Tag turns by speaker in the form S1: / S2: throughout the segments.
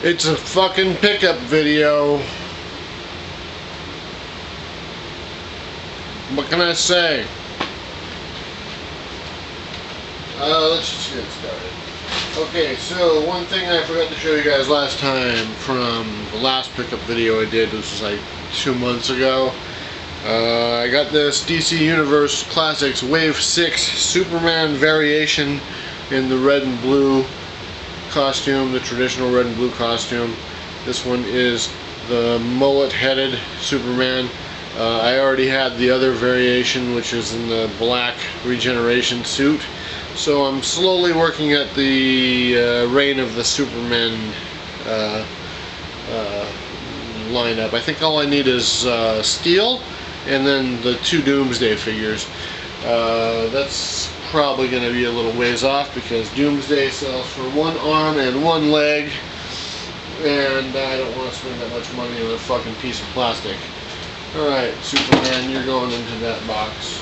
S1: It's a fucking pickup video. What can I say? Let's just get started. Okay, so one thing I forgot to show you guys last time from the last pickup video I did, this was like 2 months ago. I got this DC Universe Classics Wave 6 Superman variation in the red and blue costume, the traditional red and blue costume. This one is the mullet-headed Superman. I already had the other variation, which is in the black regeneration suit. So I'm slowly working at the Reign of the Superman lineup. I think all I need is steel and then the 2 Doomsday figures. That's probably going to be a little ways off because Doomsday sells for 1 arm and 1 leg, and I don't want to spend that much money on a fucking piece of plastic. Alright, Superman, you're going into that box.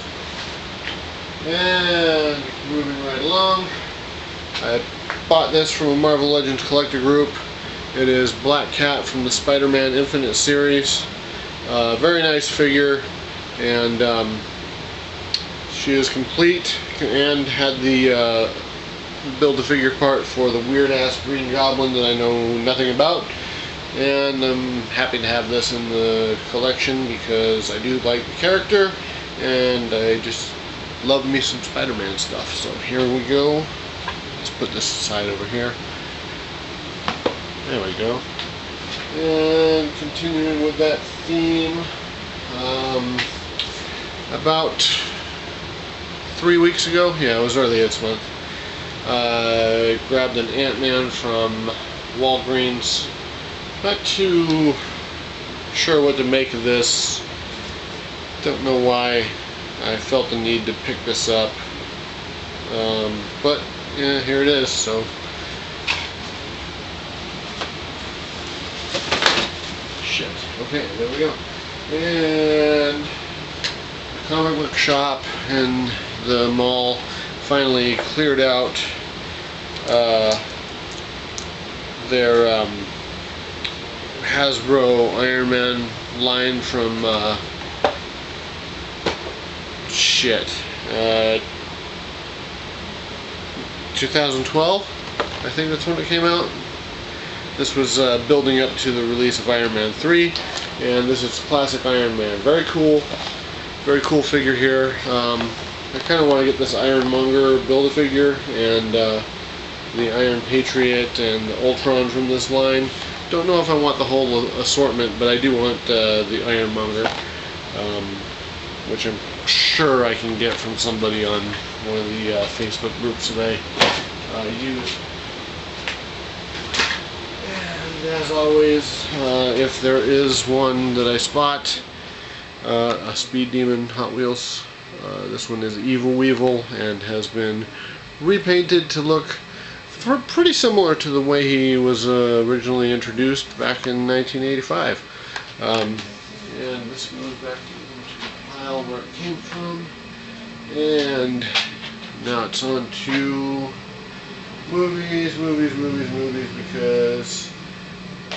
S1: And moving right along, I bought this from a Marvel Legends collector group. It is Black Cat from the Spider-Man Infinite series. Very nice figure, and she is complete and had the build-a-figure part for the weird-ass Green Goblin that I know nothing about. And I'm happy to have this in the collection because I do like the character, and I just love me some Spider-Man stuff. So here we go. Let's put this aside over here. There we go. And continuing with that theme, about 3 weeks ago, yeah, it was early this month, I grabbed an Ant-Man from Walgreens. Not too sure what to make of this. Don't know why I felt the need to pick this up. But yeah, here it is. So shit. Okay, there we go. And the comic book shop in the mall finally cleared out their Hasbro Iron Man line from 2012, I think that's when it came out. This was building up to the release of Iron Man 3, and this is classic Iron Man. Very cool figure here. I kind of want to get this Ironmonger Build-A-Figure and the Iron Patriot and the Ultron from this line. Don't know if I want the whole assortment, but I do want the Ironmonger, which I'm sure I can get from somebody on one of the Facebook groups that I use. And as always, if there is one that I spot, a Speed Demon Hot Wheels. This one is Evil Weevil and has been repainted to look pretty similar to the way he was originally introduced back in 1985. And this goes back into the pile where it came from. And now it's on to movies, because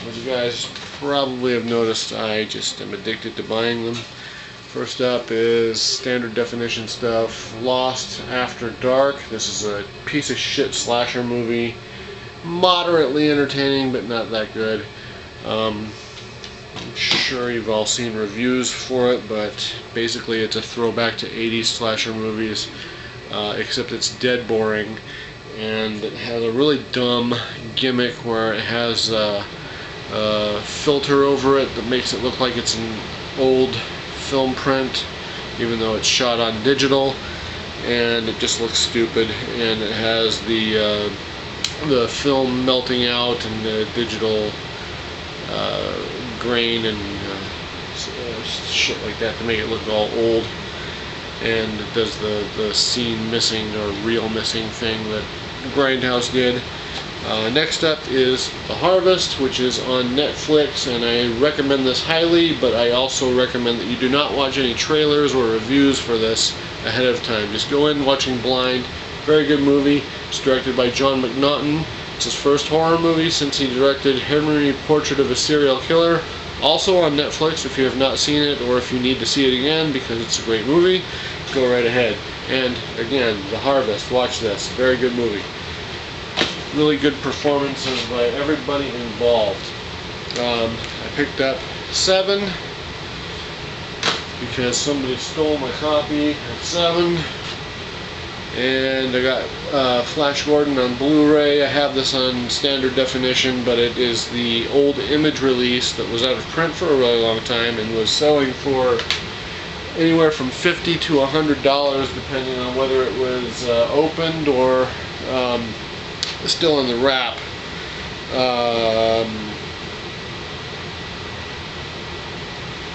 S1: as you guys probably have noticed, I just am addicted to buying them. First up is standard definition stuff, Lost After Dark. This is a piece of shit slasher movie. Moderately entertaining, but not that good. I'm sure you've all seen reviews for it, but basically it's a throwback to 80s slasher movies, except it's dead boring, and it has a really dumb gimmick where it has a filter over it that makes it look like it's an old film print, even though it's shot on digital, and it just looks stupid. And it has the film melting out and the digital grain and shit like that to make it look all old. And it does the scene missing or reel missing thing that Grindhouse did. Next up is The Harvest, which is on Netflix, and I recommend this highly, but I also recommend that you do not watch any trailers or reviews for this ahead of time. Just go in watching blind. Very good movie. It's directed by John McNaughton, It's his first horror movie since he directed Henry Portrait of a Serial Killer. Also on Netflix if you have not seen it, or if you need to see it again because it's a great movie, go right ahead. And again, The Harvest, watch this. Very good movie. Really good performances by everybody involved. I picked up 7 because somebody stole my copy of 7. And I got Flash Gordon on Blu-ray. I have this on standard definition, but it is the old image release that was out of print for a really long time and was selling for anywhere from $50 to $100, depending on whether it was opened or still in the wrap.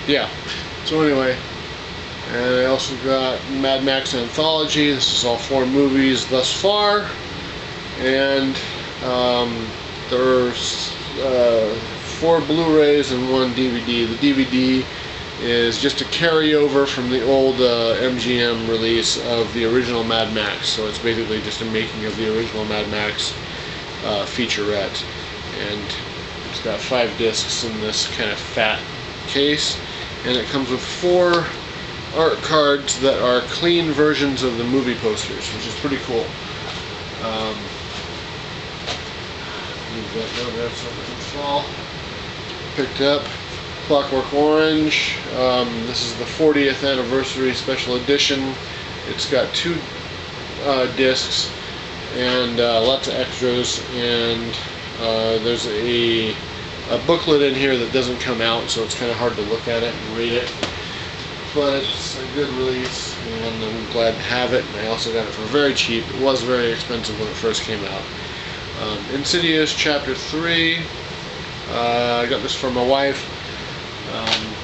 S1: Yeah. So anyway. And I also got Mad Max Anthology. This is all 4 movies thus far. And there's 4 Blu-rays and 1 DVD. The DVD is just a carryover from the old MGM release of the original Mad Max. So it's basically just a making of the original Mad Max featurette. And it's got 5 discs in this kind of fat case. And it comes with 4 art cards that are clean versions of the movie posters, which is pretty cool. Move that down there so it doesn't fall. Picked up Clockwork Orange. This is the 40th anniversary special edition. It's got 2 discs and lots of extras, and there's a booklet in here that doesn't come out, so it's kind of hard to look at it and read it. But it's a good release, and I'm glad to have it. And I also got it for very cheap. It was very expensive when it first came out. Insidious Chapter 3. I got this for my wife.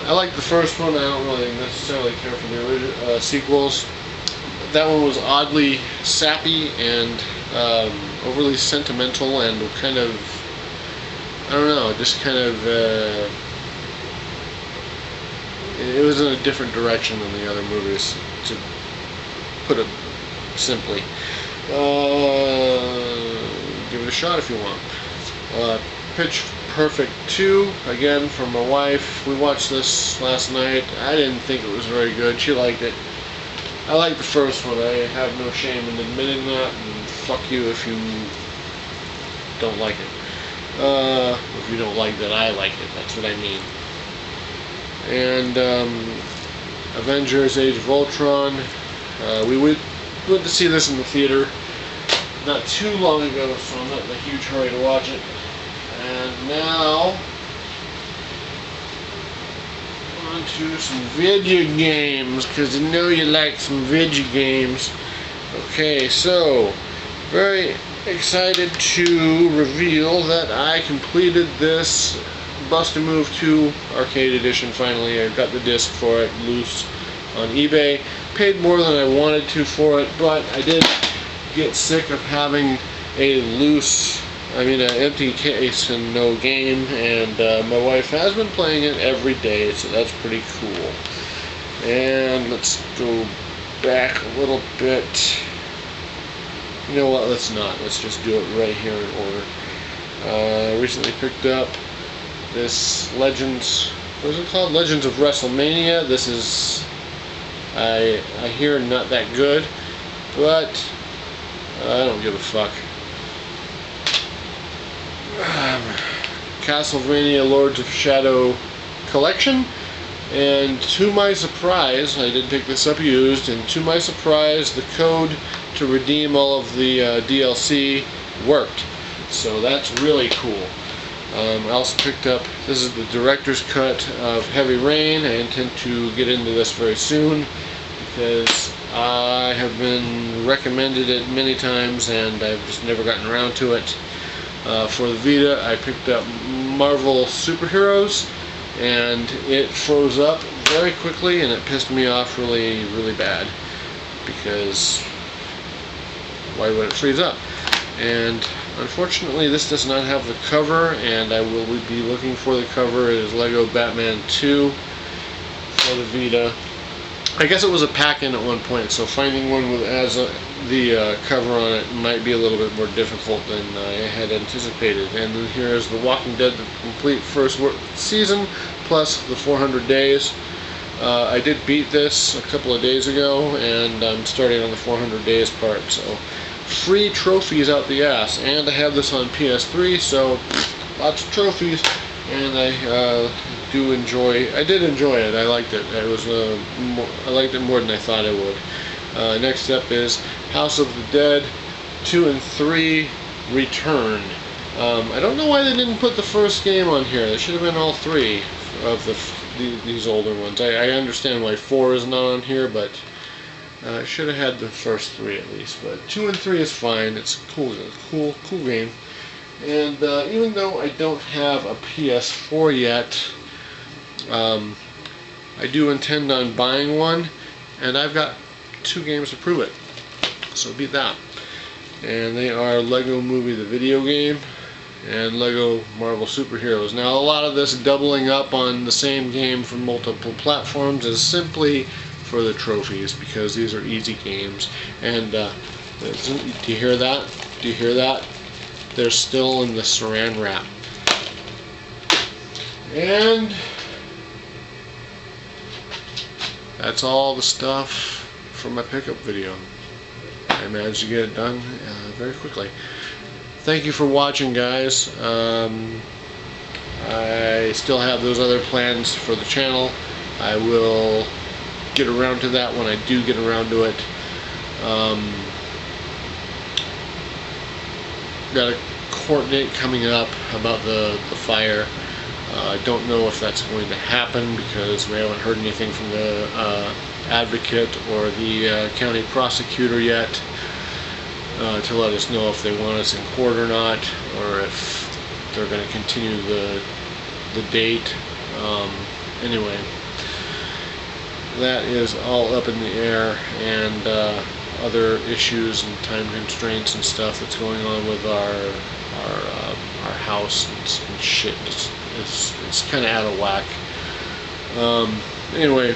S1: I like the first one. I don't really necessarily care for the original, sequels. That one was oddly sappy and overly sentimental and kind of, I don't know, just kind of... it was in a different direction than the other movies, to put it simply. Give it a shot if you want. Pitch Perfect 2, again from my wife. We watched this last night. I didn't think it was very good. She liked it. I liked the first one. I have no shame in admitting that, and fuck you if you don't like it. If you don't like that I like it, that's what I mean. And Avengers Age of Ultron. We went to see this in the theater not too long ago, so I'm not in a huge hurry to watch it. And now, on to some video games, because I know you like some video games. Okay, so, very excited to reveal that I completed this Bust a Move 2 Arcade Edition finally. I got the disc for it loose on eBay. Paid more than I wanted to for it, but I did get sick of having an empty case and no game, and my wife has been playing it every day, so that's pretty cool. And let's go back a little bit. You know what, let's not. Let's just do it right here in order. Recently picked up this Legends, what is it called? Legends of WrestleMania. This is, I hear, not that good, but I don't give a fuck. Castlevania Lords of Shadow Collection, and to my surprise, I did pick this up used, and to my surprise, the code to redeem all of the DLC worked. So that's really cool. I also picked up, this is the director's cut of Heavy Rain. I intend to get into this very soon because I have been recommended it many times and I've just never gotten around to it. For the Vita, I picked up Marvel Superheroes, and it froze up very quickly, and it pissed me off really, really bad, because why would it freeze up? And unfortunately, this does not have the cover, and I will be looking for the cover. It is Lego Batman 2 for the Vita. I guess it was a pack-in at one point, so finding one with the cover on it might be a little bit more difficult than I had anticipated. And then here's The Walking Dead, the complete first season, plus the 400 days. I did beat this a couple of days ago, and I'm starting on the 400 days part, so free trophies out the ass. And I have this on PS3, so lots of trophies, and I did enjoy it. I liked it. I liked it more than I thought I would. Next up is House of the Dead 2 and 3 Return. I don't know why they didn't put the first game on here. There should have been all three of these older ones. I understand why 4 is not on here, but I should have had the first 3 at least. But 2 and 3 is fine. It's cool game. And even though I don't have a PS4 yet, I do intend on buying one, and I've got 2 games to prove it. So beat that. And they are Lego Movie the video game and Lego Marvel Superheroes. Now, a lot of this doubling up on the same game from multiple platforms is simply for the trophies, because these are easy games. And do you hear that? Do you hear that? They're still in the saran wrap. And that's all the stuff for my pickup video. I managed to get it done very quickly. Thank you for watching, guys. I still have those other plans for the channel. I will get around to that when I do get around to it. Got a court date coming up about the fire. I don't know if that's going to happen because we haven't heard anything from the advocate or the county prosecutor yet to let us know if they want us in court or not, or if they're going to continue the date. Anyway, that is all up in the air, and other issues and time constraints and stuff that's going on with our house and shit. It's kind of out of whack. Anyway,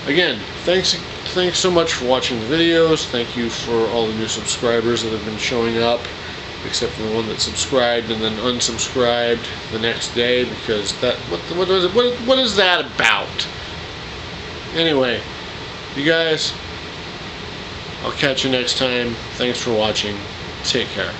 S1: again, thanks so much for watching the videos. Thank you for all the new subscribers that have been showing up, except for the one that subscribed and then unsubscribed the next day, because that what is that about? Anyway, you guys, I'll catch you next time. Thanks for watching. Take care.